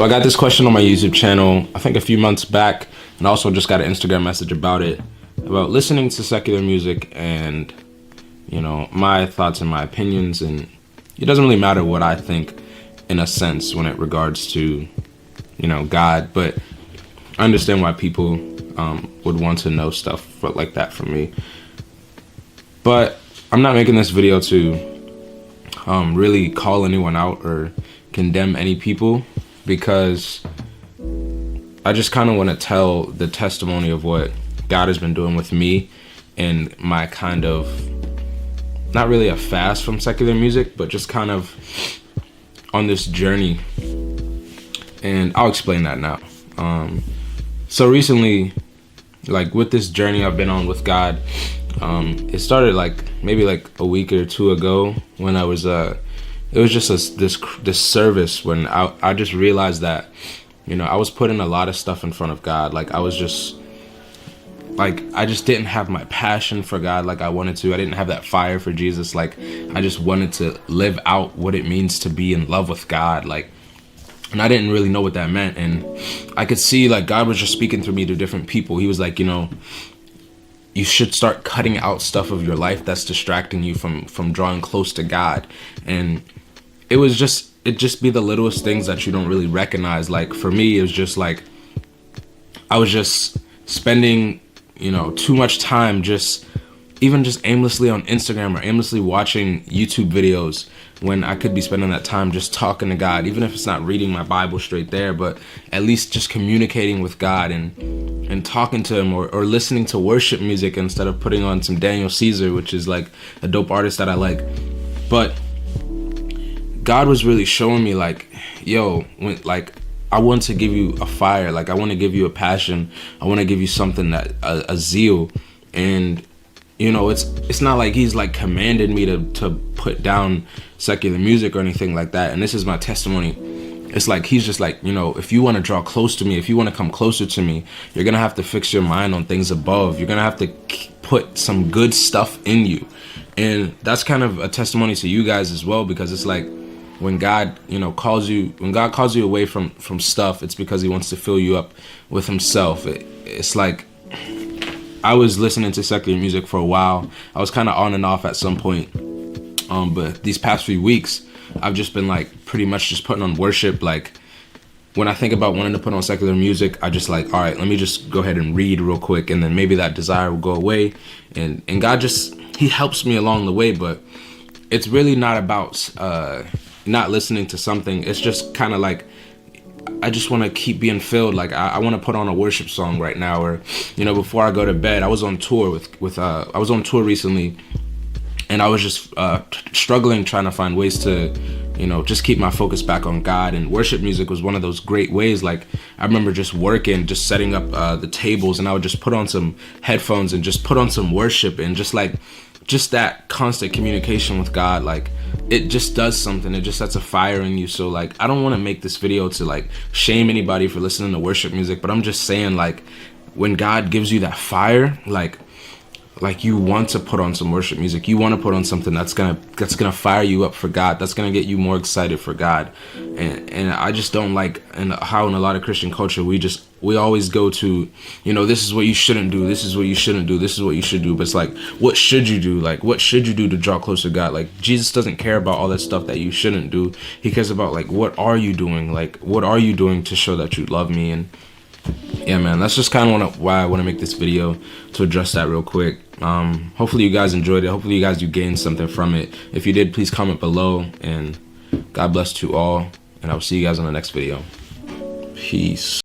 So I got this question on my YouTube channel, I think a few months back, and also just got an Instagram message about it, about listening to secular music and, you know, my thoughts and my opinions. And it doesn't really matter what I think in a sense when it regards to, you know, God, but I understand why people would want to know stuff like that from me. But I'm not making this video to really call anyone out or condemn any people, because I just kind of want to tell the testimony of what God has been doing with me and my kind of, not really a fast from secular music, but just kind of on this journey. And I'll explain that now. So recently, like with this journey I've been on with God, it started maybe a week or two ago when I was it was just this service when I just realized that, you know, I was putting a lot of stuff in front of God. Like I just didn't have my passion for God like I wanted to. I didn't have that fire for Jesus. Like I just wanted to live out what it means to be in love with God. And I didn't really know what that meant. And I could see like God was just speaking through me to different people. He was like, you know, you should start cutting out stuff of your life that's distracting you from drawing close to God. And it'd just be the littlest things that you don't really recognize. Like for me, it was just like, I was just spending, you know, too much time just aimlessly on Instagram or aimlessly watching YouTube videos, when I could be spending that time just talking to God, even if it's not reading my Bible straight there, but at least just communicating with God and talking to him, or listening to worship music instead of putting on some Daniel Caesar, which is like a dope artist that I like. But God was really showing me like, yo, I want to give you a fire. Like I want to give you a passion. I want to give you something that a zeal. And you know, it's not like he's like commanded me to put down secular music or anything like that. And this is my testimony. It's like he's just like, you know, if you want to draw close to me, if you want to come closer to me, you're gonna have to fix your mind on things above. You're gonna have to put some good stuff in you. And that's kind of a testimony to you guys as well, because it's like when God, you know, calls you away from stuff, it's because he wants to fill you up with himself. It's like, I was listening to secular music for a while. I was kind of on and off at some point. But these past few weeks, I've just been like pretty much just putting on worship. Like when I think about wanting to put on secular music, I just like, all right, let me just go ahead and read real quick. And then maybe that desire will go away. And God just, he helps me along the way. But it's really not about not listening to something. It's just kind of like, I just want to keep being filled. Like I want to put on a worship song right now, or, you know, before I go to bed. I was on tour I was on tour recently, and I was just struggling trying to find ways to, you know, just keep my focus back on God. And worship music was one of those great ways. Like I remember just working, just setting up the tables, and I would just put on some headphones and just put on some worship, and just that constant communication with God, like it just does something. It just sets a fire in you. So like, I don't want to make this video to like shame anybody for listening to worship music, but I'm just saying, like, when God gives you that fire, like you want to put on some worship music. You want to put on something that's gonna fire you up for God. That's gonna get you more excited for God. And I just don't like how in a lot of Christian culture we always go to, you know, this is what you shouldn't do. This is what you shouldn't do. This is what you should do. But it's like, what should you do? Like, what should you do to draw closer to God? Like, Jesus doesn't care about all that stuff that you shouldn't do. He cares about like, what are you doing? Like, what are you doing to show that you love me? And yeah, man, that's just kind of why I want to make this video, to address that real quick. Hopefully you guys enjoyed it. Hopefully you guys gained something from it. If you did, please comment below, and God bless to all, and I will see you guys on the next video. Peace.